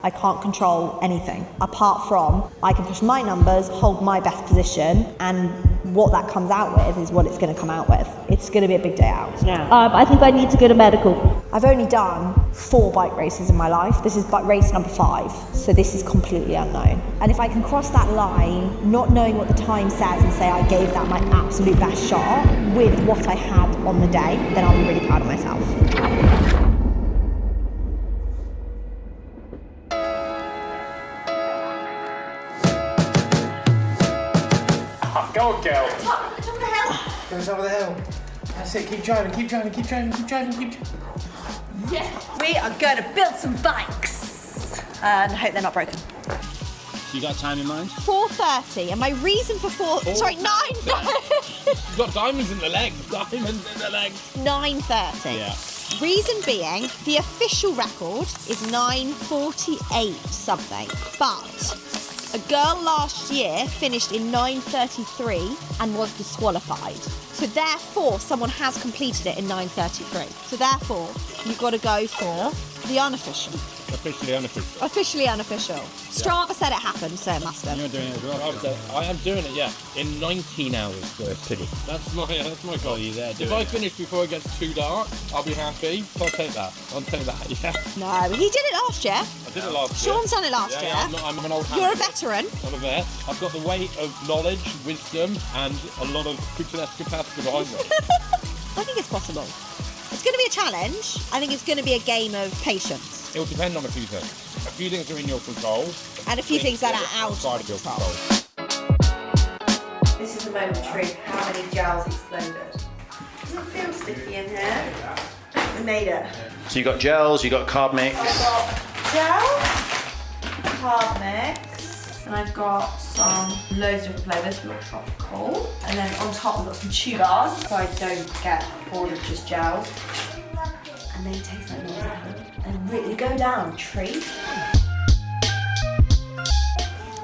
I can't control anything apart from I can push my numbers, hold my best position, and what that comes out with is what it's going to come out with. It's going to be a big day out. Yeah. I think I need to go to medical. I've only done 4 bike races in my life. This is race number 5, so this is completely unknown. And if I can cross that line, not knowing what the time says, and say I gave that my absolute best shot with what I had on the day, then I'll be really proud of myself. Go on, girl. Top of the hill. Go top of the hill. That's it, keep driving. Yeah. We are going to build some bikes. And hope they're not broken. You got time in mind? 4:30, and my reason for 9. You've got diamonds in the legs. 9:30. Yeah. Reason being, the official record is 9:48 something, but a girl last year finished in 9:33 and was disqualified. So therefore, someone has completed it in 9:33. So therefore, you've got to go for the unofficial. Officially unofficial. Officially unofficial. Strava said it happened, so it must have. You're doing it as well. I am doing it, yeah. In 19 hours, pity. That's my goal. You there? If I finish before it gets too dark, I'll be happy. So I'll take that. Yeah. No, he did it last year. I did it last year. Sean's done it last year. Yeah, I'm an old hand. You're a veteran. I'm a vet. I've got the weight of knowledge, wisdom, and a lot of putiness capacity behind me. I think it's possible. It's going to be a challenge. I think it's going to be a game of patience. It will depend on a few things. A few things are in your control. And a few things that are outside of your control. This is the moment of truth. How many gels exploded? Does it feel sticky in here? We made it. So you got gels, you got carb mix. I've got gel, carb mix, and I've got some loads of different flavours. We've got tropical, and then on top we've got some chew bars, so I don't get bored of just gels. And they taste like music, and really go down, treat.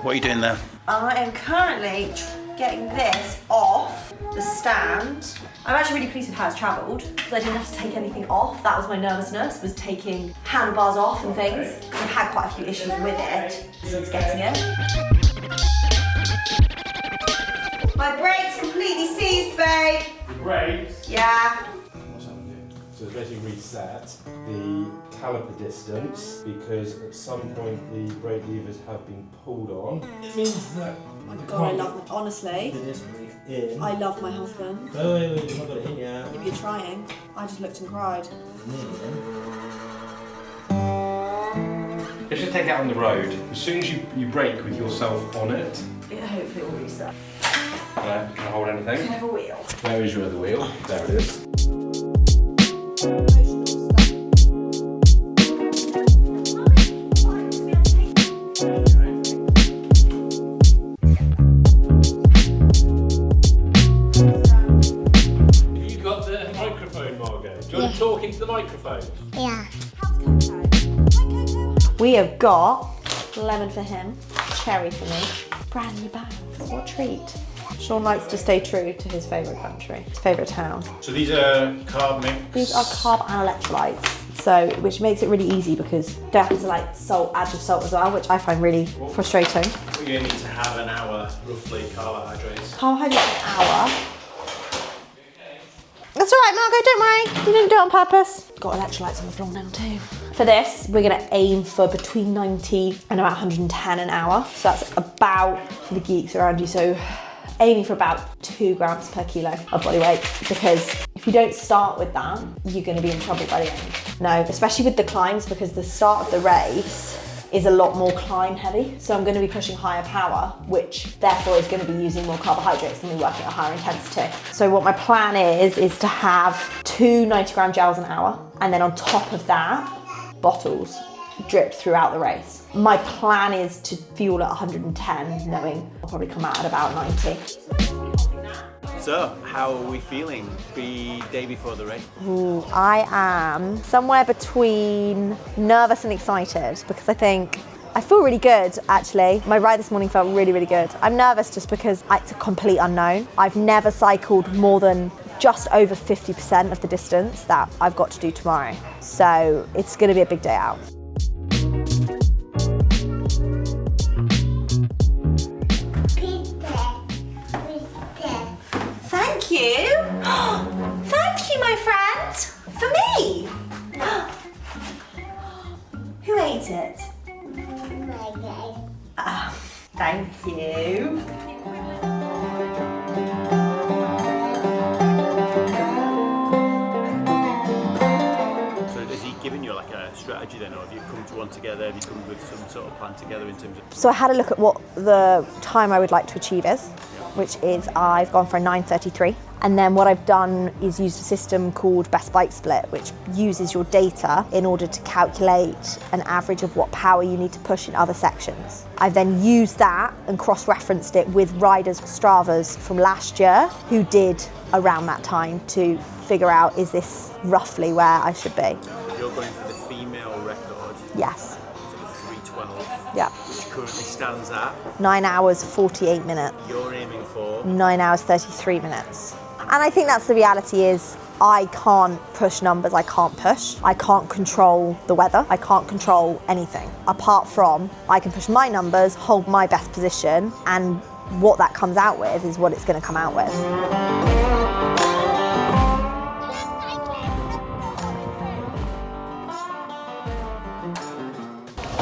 What are you doing there? I am currently getting this off the stand. I'm actually really pleased with how it's travelled, because I didn't have to take anything off. That was my nervousness, was taking handlebars off and things, because I've had quite a few issues with it since getting it. My brake's completely seized, babe. The brakes. Yeah. So it's basically reset the caliper distance because at some point the brake levers have been pulled on. It means that. Oh my God, I love it. Honestly, The disc is in. I love my husband. Oh, wait, you've not got it in yet. If you're trying, I just looked and cried. Let's just take it out on the road. As soon as you brake with yourself on it. Yeah, hopefully it will reset. Can I hold Can I anything? have a wheel? Where is your other wheel? There it is. You got the microphone, Margot. Do you want to talk into the microphone? Yeah. We have got lemon for him, cherry for me, brand new bags. What a treat. Sean likes to stay true to his favourite country, his favourite town. So these are carb mix. These are carb and electrolytes, so which makes it really easy because you don't have to add your salt as well, which I find really frustrating. We're going to need to have an hour, roughly, carbohydrates. Carbohydrates an hour. That's all right, Margot, don't worry. You didn't do it on purpose. Got electrolytes on the floor now too. For this, we're gonna aim for between 90 and about 110 an hour. So that's about, for the geeks around you, so aiming for about 2 grams per kilo of body weight, because if you don't start with that, you're gonna be in trouble by the end. No, especially with the climbs, because the start of the race is a lot more climb heavy. So I'm going to be pushing higher power, which therefore is going to be using more carbohydrates and be working at a higher intensity. So what my plan is to have 2 90-gram gels an hour, and then on top of that, bottles drip throughout the race. My plan is to fuel at 110, knowing I'll probably come out at about 90. So, how are we feeling the day before the race? Ooh, I am somewhere between nervous and excited, because I feel really good actually. My ride this morning felt really, really good. I'm nervous just because it's a complete unknown. I've never cycled more than just over 50% of the distance that I've got to do tomorrow. So it's going to be a big day out. Thank you. So has he given you like a strategy then, or have you come to one together? Have you come with some sort of plan together in terms of? So I had a look at what the time I would like to achieve is, which is I've gone for a 9:33. And then what I've done is used a system called Best Bike Split, which uses your data in order to calculate an average of what power you need to push in other sections. I've then used that and cross-referenced it with riders' Stravas from last year who did around that time to figure out, is this roughly where I should be? You're going for the female record. Yes. So the 3:12. Yeah. Which currently stands at. 9 hours, 48 minutes. You're aiming for. 9 hours, 33 minutes. And I think that's the reality is I can't push numbers I can't push. I can't control the weather. I can't control anything. Apart from I can push my numbers, hold my best position, and what that comes out with is what it's going to come out with.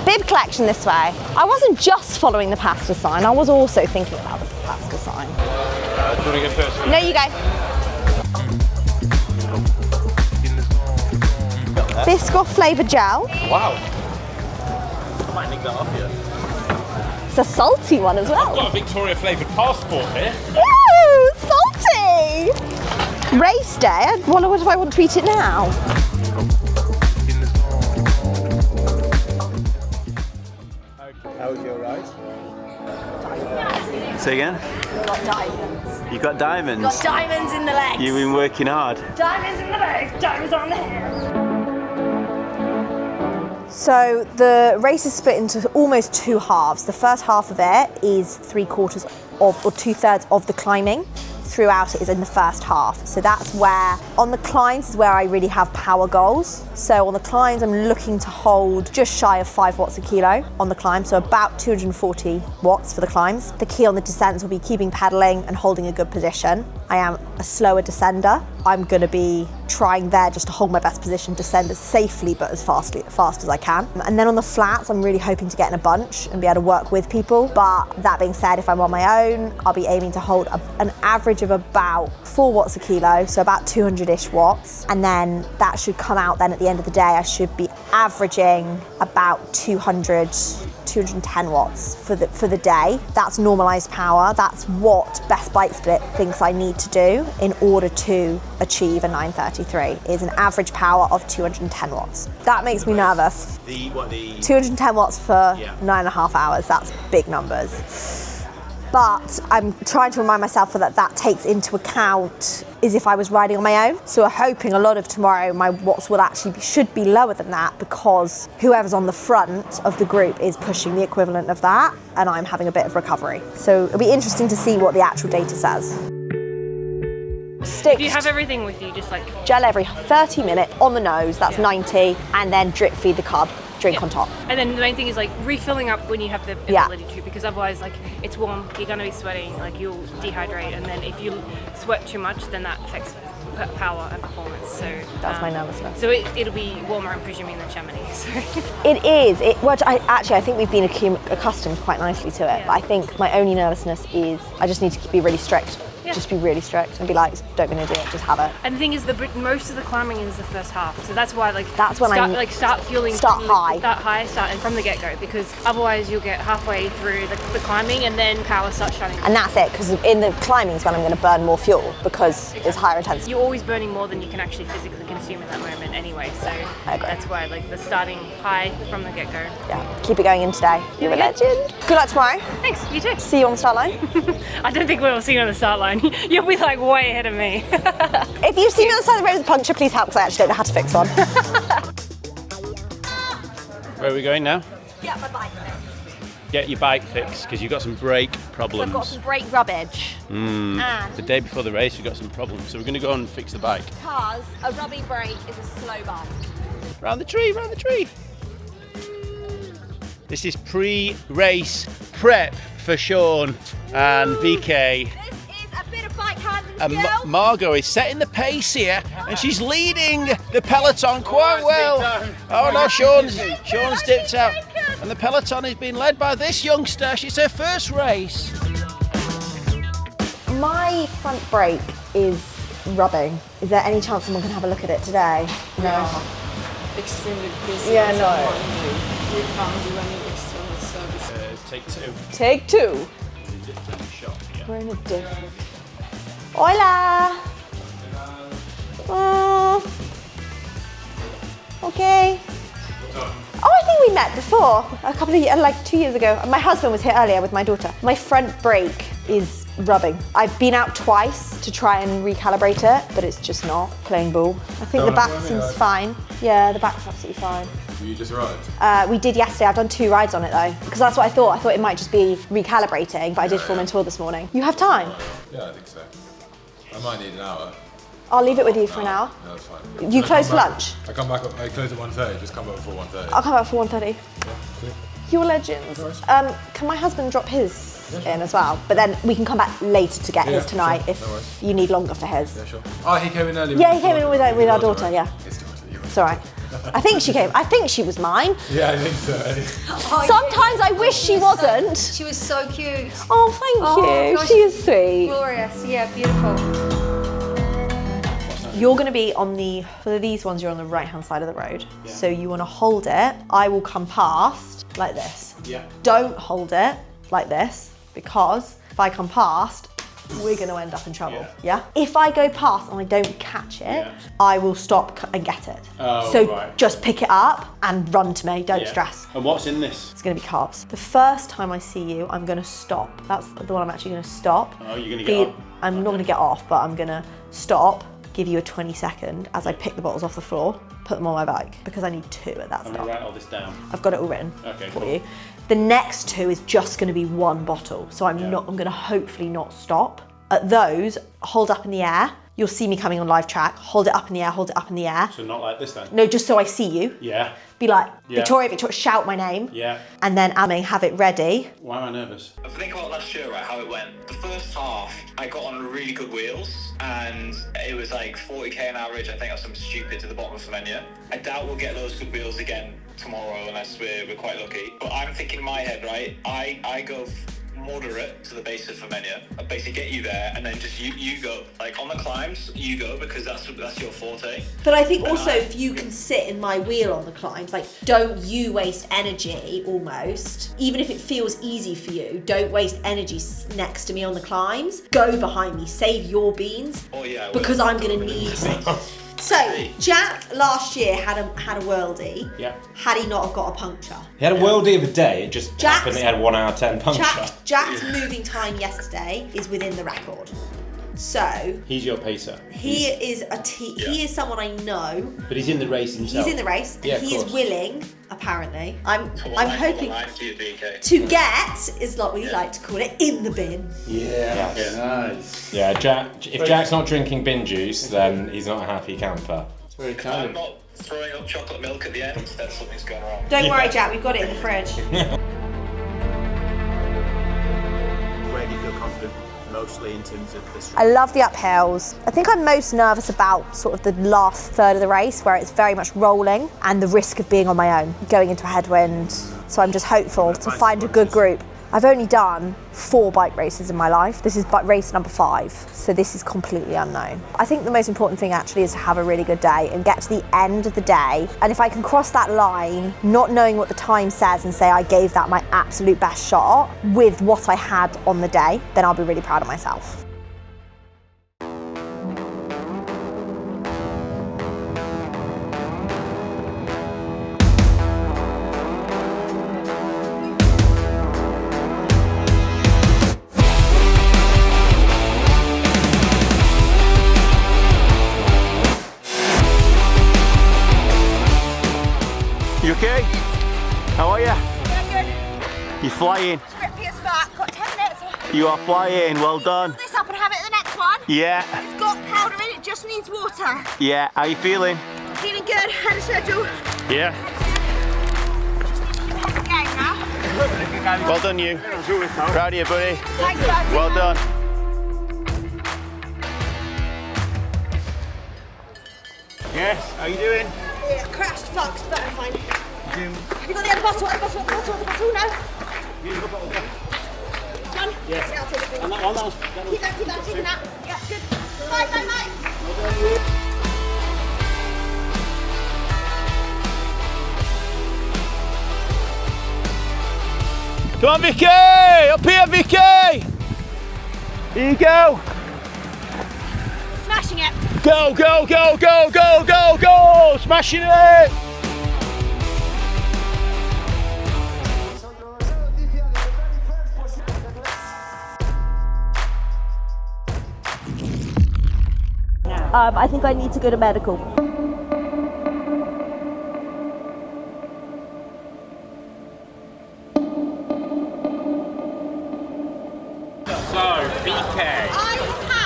Bib collection this way. I wasn't just following the pasta sign, I was also thinking about the pasta sign. Do you want to go first? No, you go. Biscoff flavoured gel. Wow. I might nick that off you. It's a salty one as I've got well. a Victoria flavoured passport here. Ooh, salty! Race day. What do I want to eat it now? How was your ride? Say again? Got diamonds. You got diamonds? Got diamonds in the legs. You've been working hard. Diamonds in the legs, diamonds on the hair. So the race is split into almost two halves. The first half of it is 3/4 of, or 2/3 of the climbing. Throughout it is in the first half. So that's where, on the climbs is where I really have power goals. So on the climbs, I'm looking to hold just shy of 5 watts a kilo on the climb. So about 240 watts for the climbs. The key on the descents will be keeping pedaling and holding a good position. I am a slower descender. I'm gonna be trying there just to hold my best position, descend as safely but as fast as I can. And then on the flats, I'm really hoping to get in a bunch and be able to work with people. But that being said, if I'm on my own, I'll be aiming to hold an average of about 4 watts a kilo, so about 200-ish watts. And then that should come out then at the end of the day, I should be averaging about 210 watts for the day. That's normalized power. That's what Best Bike Split thinks I need to do in order to achieve a 9:33, is an average power of 210 watts. That makes me nervous. 210 watts for 9.5 hours, that's big numbers. But I'm trying to remind myself that that takes into account is if I was riding on my own. So I'm hoping a lot of tomorrow my watts will actually should be lower than that, because whoever's on the front of the group is pushing the equivalent of that, and I'm having a bit of recovery. So it'll be interesting to see what the actual data says. Do you have everything with you, just like... Gel every 30 minutes on the nose, that's 90, and then drip feed the carb drink on top. And then the main thing is like refilling up when you have the ability to, because otherwise like it's warm, you're going to be sweating, like you'll dehydrate, and then if you sweat too much, then that affects power and performance. So that's my nervousness. So it'll be warmer, I'm presuming, than Chamonix. So. It is. I think we've been accustomed quite nicely to it. Yeah. But I think my only nervousness is I just need to be really strict. Yeah. Just be really strict and be like, don't be an idiot, just have it. And the thing is, most of the climbing is the first half, so that's why that's when start fueling. Start high Start from the get-go, because otherwise you'll get halfway through the climbing and then power starts shutting. And that's it, because in the climbing is when I'm going to burn more fuel, because it's higher intensity. You're always burning more than you can actually physically consume in that moment anyway, so that's why the starting high from the get-go. Yeah, keep it going in today. You're a legend. Good luck tomorrow. Thanks, you too. See you on the start line. I don't think we'll see you on the start line. You'll be like way ahead of me. If you've seen me on the side of the road with a puncture, please help, because I actually don't know how to fix one. Where are we going now? Yeah, my bike. Get your bike fixed, because you've got some brake problems. I've got some brake rubbish. And The day before the race, we've got some problems, so we're going to go and fix the bike. because a rubby brake is a slow bike. Round the tree, round the tree. This is pre-race prep for Sean and VK. This is a bit of bike handling And skill. Margot is setting the pace here, and she's leading the peloton quite well. Oh no, Sean's dipped out. And the peloton is being led by this youngster. She's her first race. My front brake is rubbing. Is there any chance someone can have a look at it today? No. Extremely busy. Yeah, no. We can't do any external service. Take two. Take two. In a different shop here. We're in a different. Hola. Okay. Oh, I think we met before, a couple of years, like 2 years ago. My husband was here earlier with my daughter. My front brake is rubbing. I've been out twice to try and recalibrate it, but it's just not playing ball. I think the back seems fine. Yeah, the back's absolutely fine. You just arrived? We did yesterday. I've done 2 rides on it though, because that's what I thought. I thought it might just be recalibrating, but I did Form and Tour this morning. You have time? Yeah, I think so. I might need an hour. I'll leave it with you for an hour. No, that's fine. You close for lunch? I come back. I close at 1:30. Just come back before 1:30. I'll come back for 1:30. Yeah, cool. You're legends. Can my husband drop his in as well? But then we can come back later to get his tonight sure. if No worries. you need longer for his. Yeah, sure. Oh, he came in early. Yeah, he came in with our daughter, yeah. It's too much of you. It's all right. I think she came. I think she was mine. Yeah, I think so. Sometimes I wish she wasn't. She was so cute. Oh, thank you. gosh. She is sweet. Glorious. Yeah, beautiful. You're going to be on the, for these ones, you're on the right-hand side of the road. Yeah. So you want to hold it. I will come past like this. Yeah. Don't hold it like this, because if I come past, we're going to end up in trouble. Yeah. If I go past and I don't catch it, I will stop and get it. Oh, so right. just pick it up and run to me. Don't stress. And what's in this? It's going to be carbs. The first time I see you, I'm going to stop. That's the one I'm actually going to stop. Oh, you're going to get off? I'm not going to get off, but I'm going to stop, give you a 20-second as I pick the bottles off the floor, put them on my bike, because I need 2 at that I'm stop. going to write all this down. I've got it all written for cool. you. The next 2 is just going to be 1 bottle, so I'm going to hopefully not stop. At those, hold up in the air. You'll see me coming on live track. Hold it up in the air, hold it up in the air. So not like this then? No, just so I see you. Yeah. Be like, Victoria, shout my name. Yeah. And then Amy, have it ready. Why am I nervous? If I think about last year, right, how it went. The first half, I got on really good wheels, and it was like 40k on average. I think that's something stupid to the bottom of Femenia. I doubt we'll get those good wheels again tomorrow unless we're quite lucky. But I'm thinking in my head, right, I go moderate to the base of Femenia. I basically get you there, and then just you go. Like on the climbs, you go, because that's your forte. But I think also if you can sit in my wheel on the climbs, like don't you waste energy almost. Even if it feels easy for you, don't waste energy next to me on the climbs. Go behind me, save your beans. Oh yeah. Because I'm gonna need. So Jack last year had a worldie. Yeah. Had he not have got a puncture? He had a worldie of a day. It just happened. He had a 1 out of 10 puncture. Jack's moving time yesterday is within the record. So he's your pacer. He is he is someone I know. But he's in the race himself. He's in the race. Yeah, he is willing, apparently. I'm hoping to get, is what we like to call it, in the bin. Yeah. Nice. Yeah, if Jack's not drinking bin juice, then he's not a happy camper. It's very If I'm not throwing up chocolate milk at the end, then something's going wrong. Don't worry, Jack, we've got it in the fridge. Where do you feel confident mostly in terms of this? I love the uphills. I think I'm most nervous about sort of the last third of the race where it's very much rolling and the risk of being on my own, going into a headwind. So I'm just hopeful to find a good group. I've only done 4 bike races in my life. This is race number 5, so this is completely unknown. I think the most important thing actually is to have a really good day and get to the end of the day. And if I can cross that line, not knowing what the time says and say I gave that my absolute best shot with what I had on the day, then I'll be really proud of myself. You okay? How are you? Yeah, You're flying. good. Grippy as fuck. Got 10 minutes. You are flying. Well done. This up and have it at the next one. Yeah. It's got powder in it, just needs water. Yeah. How you feeling? Feeling good. Had a schedule. Yeah. Just need to keep ahead of the game now. Well done, you. Proud of you, buddy. Thanks, guys. Well done. Yes. How you doing? Yeah, crashed, fucked, but I'm fine. Have you got the other bottle? Bottle, no. One? Yes. Yeah, I'll take it. And that one. Keep that, taking that. Yeah, good. Bye. Come on, Vicky! Up here, Vicky! Here you go! Smashing it. Go, go, go, go, go, go, go! Smashing it! I think I need to go to medical. So, BK. I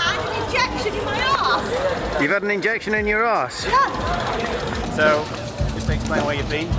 had an injection in my arse. You've had an injection in your arse? Yeah. So, just explain where you've been.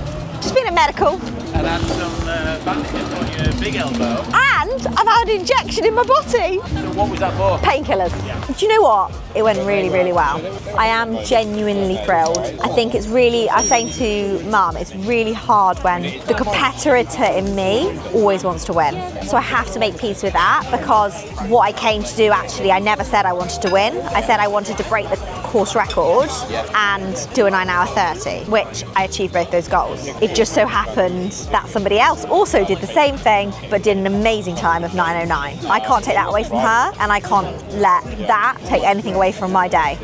Just been at medical. And had some bandages on your big elbow. And I've had an injection in my body. So what was that for? Painkillers. Do you know what? It went really, really well. I am genuinely thrilled. I think it's really, I was saying to Mum, it's really hard when the competitor in me always wants to win. So I have to make peace with that, because what I came to do, actually, I never said I wanted to win. I said I wanted to break the course record and do a 9 hour 30, which I achieved both those goals. It just so happened that somebody else also did the same thing, but did an amazing time of 9:09. I can't take that away from her, and I can't let that take anything away from my day.